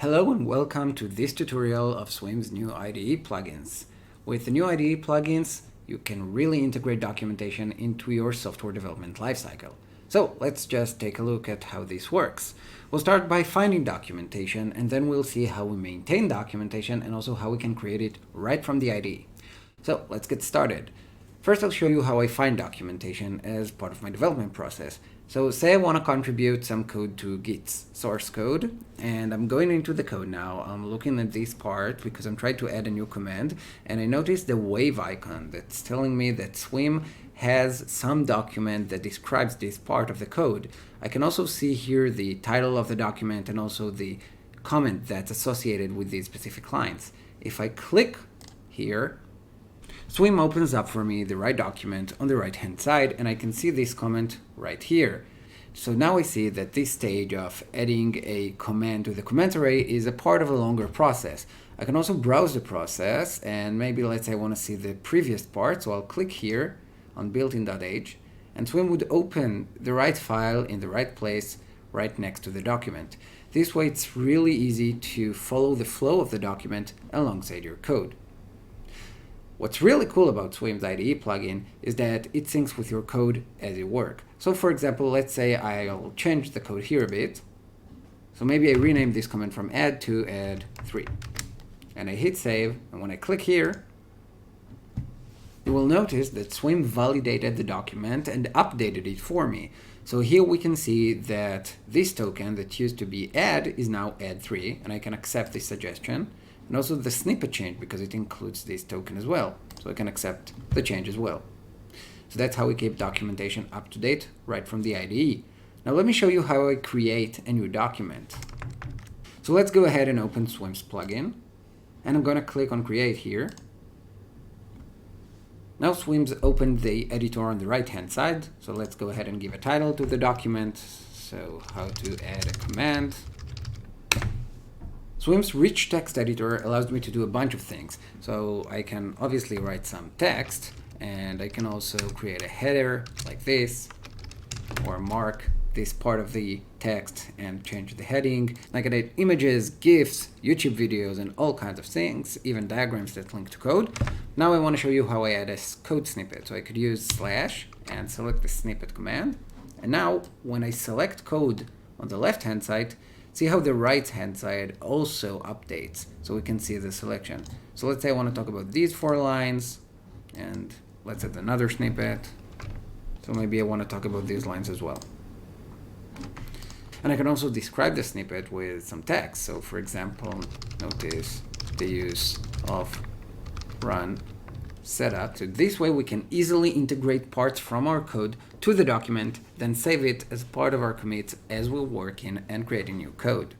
Hello and welcome to this tutorial of Swimm's new IDE plugins. With the new IDE plugins, you can really integrate documentation into your software development lifecycle. So let's just take a look at how this works. We'll start by finding documentation, and then we'll see how we maintain documentation and also how we can create it right from the IDE. So let's get started. First, I'll show you how I find documentation as part of my development process. So say I want to contribute some code to Git's source code, and I'm going into the code now. I'm looking at this part because I'm trying to add a new command, and I notice the wave icon that's telling me that Swimm has some document that describes this part of the code. I can also see here the title of the document and also the comment that's associated with these specific lines. If I click here, Swimm opens up for me the right document on the right hand side, and I can see this comment right here. So now I see that this stage of adding a command to the comment array is a part of a longer process. I can also browse the process, and maybe let's say I want to see the previous part, so I'll click here on built-in.h, and Swimm would open the right file in the right place right next to the document. This way it's really easy to follow the flow of the document alongside your code. What's really cool about Swimm's IDE plugin is that it syncs with your code as you work. So for example, let's say I'll change the code here a bit. So maybe I rename this command from add to add 3. And I hit save, and when I click here, you will notice that Swimm validated the document and updated it for me. So here we can see that this token that used to be add is now add 3, and I can accept this suggestion. And also the snippet change, because it includes this token as well. So I can accept the change as well. So that's how we keep documentation up to date right from the IDE. Now let me show you how I create a new document. So let's go ahead and open Swimm's plugin. And I'm going to click on create here. Now Swimm's opened the editor on the right hand side. So let's go ahead and give a title to the document. So how to add a command. Swimm's rich text editor allows me to do a bunch of things. So I can obviously write some text, and I can also create a header like this, or mark this part of the text and change the heading. I can add images, GIFs, YouTube videos, and all kinds of things, even diagrams that link to code. Now I want to show you how I add a code snippet. So I could use slash and select the snippet command. And now when I select code on the left-hand side, see how the right-hand side also updates, so we can see the selection. So let's say I want to talk about these 4 lines, and let's add another snippet. So maybe I want to talk about these lines as well. And I can also describe the snippet with some text. So for example, notice the use of run setup. So this way we can easily integrate parts from our code to the document, then save it as part of our commits as we're working and creating new code.